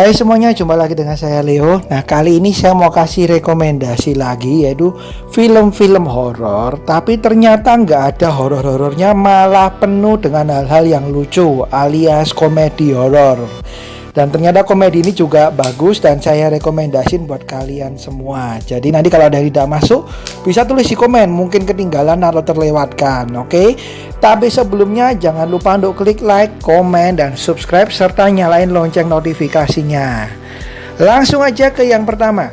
Hai semuanya, jumpa lagi dengan saya Leo. Nah, kali ini saya mau kasih rekomendasi lagi, yaitu film-film horor. Tapi ternyata nggak ada horor-horornya, malah penuh dengan hal-hal yang lucu alias komedi horor. Dan ternyata komedi ini juga bagus dan saya rekomendasiin buat kalian semua. Jadi nanti kalau ada yang tidak masuk, bisa tulis di komen, mungkin ketinggalan atau terlewatkan, oke? Tapi sebelumnya jangan lupa untuk klik like, komen, dan subscribe serta nyalain lonceng notifikasinya. Langsung aja ke yang pertama.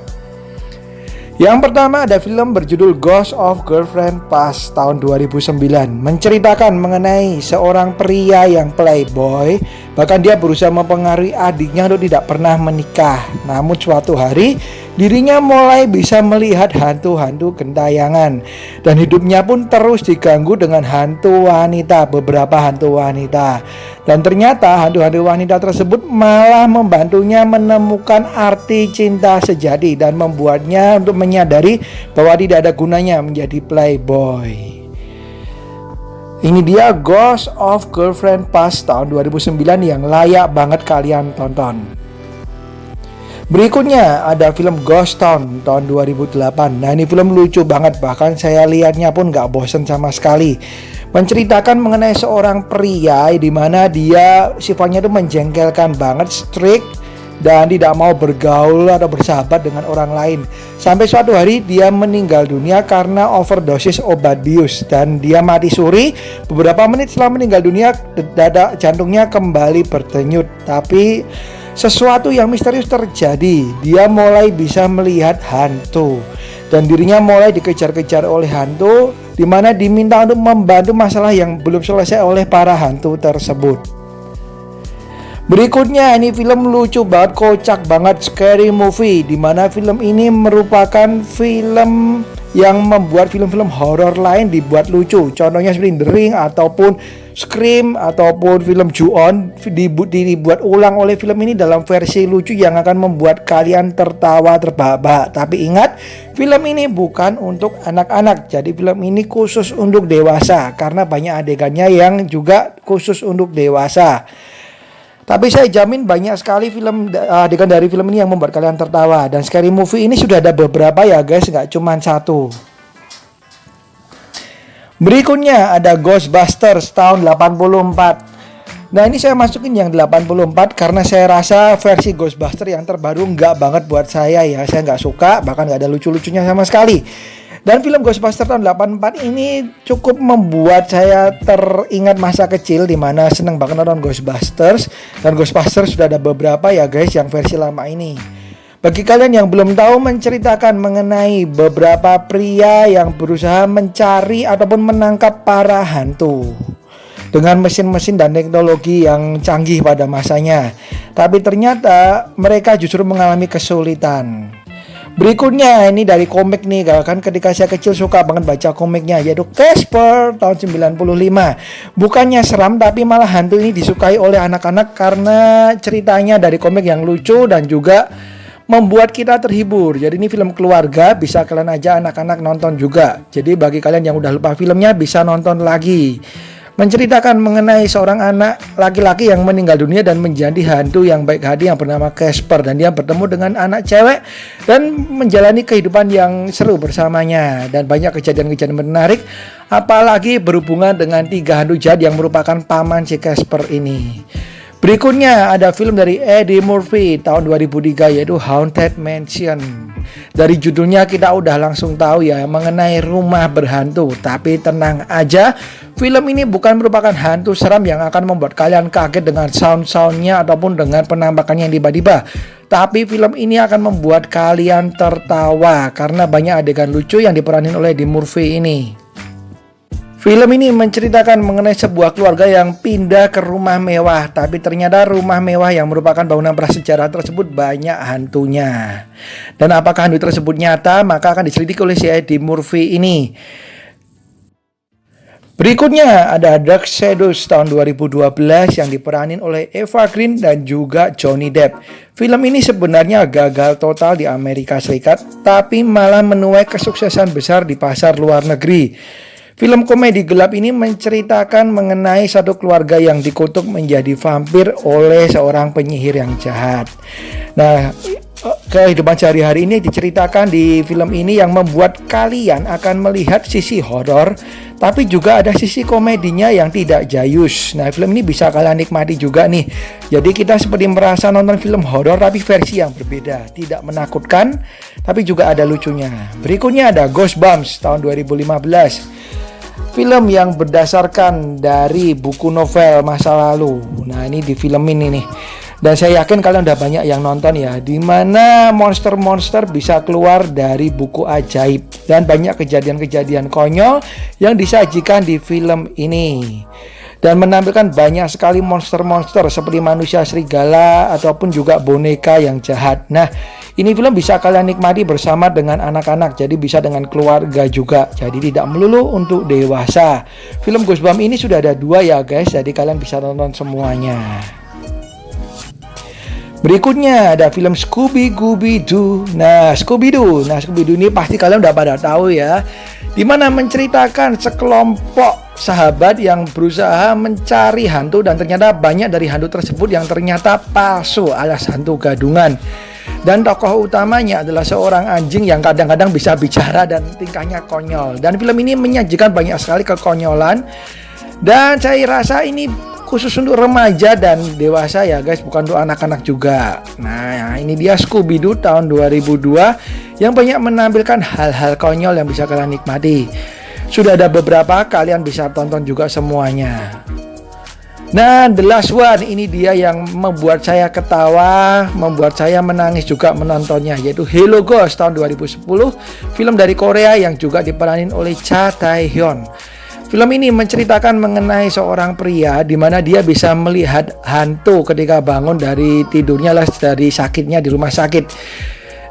Yang pertama ada film berjudul Ghost of Girlfriend Past tahun 2009. Menceritakan mengenai seorang pria yang playboy. Bahkan dia berusaha mempengaruhi adiknya untuk tidak pernah menikah. Namun suatu hari dirinya mulai bisa melihat hantu-hantu gentayangan. Dan hidupnya pun terus diganggu dengan hantu wanita, beberapa hantu wanita. Dan ternyata hantu-hantu wanita tersebut malah membantunya menemukan arti cinta sejati dan membuatnya untuk menyadari bahwa tidak ada gunanya menjadi playboy. Ini dia Ghost of Girlfriend Past tahun 2009 yang layak banget kalian tonton. Berikutnya ada film Ghost Town tahun 2008. Nah, ini film lucu banget, bahkan saya lihatnya pun gak bosen sama sekali. Menceritakan mengenai seorang pria di mana dia sifatnya itu menjengkelkan banget, strict, dan tidak mau bergaul atau bersahabat dengan orang lain. Sampai suatu hari dia meninggal dunia karena overdosis obat bius dan dia mati suri. Beberapa menit setelah meninggal dunia, dada jantungnya kembali berdenyut. Tapi sesuatu yang misterius terjadi. Dia mulai bisa melihat hantu dan dirinya mulai dikejar-kejar oleh hantu, di mana diminta untuk membantu masalah yang belum selesai oleh para hantu tersebut. Berikutnya ini film lucu banget, kocak banget, Scary Movie, di mana film ini merupakan film yang membuat film-film horor lain dibuat lucu. Contohnya seperti The Ring ataupun Scream ataupun film Ju-on dibuat ulang oleh film ini dalam versi lucu yang akan membuat kalian tertawa terbahak-bahak. Tapi ingat, film ini bukan untuk anak-anak. Jadi film ini khusus untuk dewasa karena banyak adegannya yang juga khusus untuk dewasa. Tapi saya jamin banyak sekali film adegan dari film ini yang membuat kalian tertawa. Dan Scary Movie ini sudah ada beberapa ya guys, nggak cuma satu. Berikutnya ada Ghostbusters tahun 84. Nah, ini saya masukin yang 84 karena saya rasa versi Ghostbusters yang terbaru nggak banget buat saya ya. Saya nggak suka, bahkan nggak ada lucu-lucunya sama sekali. Dan film Ghostbusters tahun 84 ini cukup membuat saya teringat masa kecil di mana seneng banget nonton Ghostbusters. Dan Ghostbusters sudah ada beberapa ya guys yang versi lama ini. Bagi kalian yang belum tahu, menceritakan mengenai beberapa pria yang berusaha mencari ataupun menangkap para hantu dengan mesin-mesin dan teknologi yang canggih pada masanya. Tapi ternyata mereka justru mengalami kesulitan. Berikutnya ini dari komik nih, kan ketika saya kecil suka banget baca komiknya, yaitu Casper tahun 95. Bukannya seram tapi malah hantu ini disukai oleh anak-anak karena ceritanya dari komik yang lucu dan juga membuat kita terhibur. Jadi ini film keluarga, bisa kalian aja anak-anak nonton juga. Jadi bagi kalian yang udah lupa filmnya bisa nonton lagi. Menceritakan mengenai seorang anak laki-laki yang meninggal dunia dan menjadi hantu yang baik hati yang bernama Casper, dan dia bertemu dengan anak cewek dan menjalani kehidupan yang seru bersamanya, dan banyak kejadian-kejadian menarik apalagi berhubungan dengan 3 hantu jahat yang merupakan paman si Casper ini. Berikutnya ada film dari Eddie Murphy tahun 2003 yaitu Haunted Mansion. Dari judulnya kita udah langsung tahu ya mengenai rumah berhantu. Tapi tenang aja, film ini bukan merupakan hantu seram yang akan membuat kalian kaget dengan sound-soundnya ataupun dengan penampakannya yang tiba-tiba. Tapi film ini akan membuat kalian tertawa karena banyak adegan lucu yang diperanin oleh Eddie Murphy ini. Film ini menceritakan mengenai sebuah keluarga yang pindah ke rumah mewah, tapi ternyata rumah mewah yang merupakan bangunan prasejarah tersebut banyak hantunya. Dan apakah hantu tersebut nyata, maka akan diselidiki oleh si Eddie Murphy ini. Berikutnya ada Dark Shadows tahun 2012 yang diperanin oleh Eva Green dan juga Johnny Depp. Film ini sebenarnya gagal total di Amerika Serikat, tapi malah menuai kesuksesan besar di pasar luar negeri. Film komedi gelap ini menceritakan mengenai satu keluarga yang dikutuk menjadi vampir oleh seorang penyihir yang jahat. Nah, kehidupan sehari-hari ini diceritakan di film ini yang membuat kalian akan melihat sisi horor, tapi juga ada sisi komedinya yang tidak jayus. Nah, film ini bisa kalian nikmati juga nih. Jadi kita seperti merasa nonton film horor tapi versi yang berbeda, tidak menakutkan, tapi juga ada lucunya. Berikutnya ada Goosebumps tahun 2015. Film yang berdasarkan dari buku novel masa lalu. Nah, ini di film ini nih. Dan saya yakin kalian udah banyak yang nonton ya, di mana monster-monster bisa keluar dari buku ajaib dan banyak kejadian-kejadian konyol yang disajikan di film ini. Dan menampilkan banyak sekali monster-monster seperti manusia serigala ataupun juga boneka yang jahat. Nah, ini film bisa kalian nikmati bersama dengan anak-anak, jadi bisa dengan keluarga juga. Jadi tidak melulu untuk dewasa. Film Goosebumps ini sudah ada 2 ya guys, jadi kalian bisa nonton semuanya. Berikutnya ada film Scooby-Doo. Nah, Scooby-Doo ini pasti kalian udah pada tahu ya, dimana menceritakan sekelompok sahabat yang berusaha mencari hantu dan ternyata banyak dari hantu tersebut yang ternyata palsu alias hantu gadungan. Dan tokoh utamanya adalah seorang anjing yang kadang-kadang bisa bicara dan tingkahnya konyol. Dan film ini menyajikan banyak sekali kekonyolan. Dan saya rasa ini khusus untuk remaja dan dewasa ya guys, bukan untuk anak-anak juga. Nah, ini dia Scooby-Doo tahun 2002 yang banyak menampilkan hal-hal konyol yang bisa kalian nikmati. Sudah ada beberapa, kalian bisa tonton juga semuanya. Nah, The Last One ini dia yang membuat saya ketawa, membuat saya menangis juga menontonnya, yaitu Hello Ghost tahun 2010, film dari Korea yang juga diperanin oleh Cha Tae-hyun. Film ini menceritakan mengenai seorang pria di mana dia bisa melihat hantu ketika bangun dari tidurnya dari sakitnya di rumah sakit.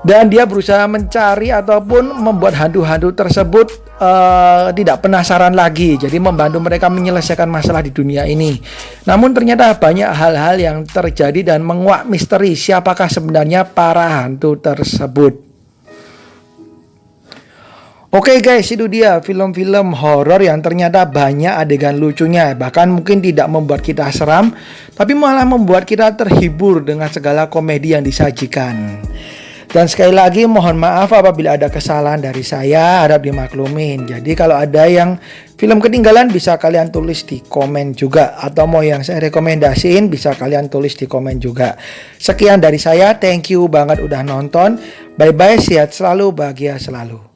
Dan dia berusaha mencari ataupun membuat hantu-hantu tersebut tidak penasaran lagi. Jadi membantu mereka menyelesaikan masalah di dunia ini. Namun ternyata banyak hal-hal yang terjadi dan menguak misteri siapakah sebenarnya para hantu tersebut. Oke guys, itu dia film-film horor yang ternyata banyak adegan lucunya. Bahkan mungkin tidak membuat kita seram, tapi malah membuat kita terhibur dengan segala komedi yang disajikan. Dan sekali lagi mohon maaf apabila ada kesalahan dari saya, harap dimaklumin. Jadi kalau ada yang film ketinggalan bisa kalian tulis di komen juga, atau mau yang saya rekomendasiin bisa kalian tulis di komen juga. Sekian dari saya, thank you banget udah nonton. Bye bye, sehat selalu, bahagia selalu.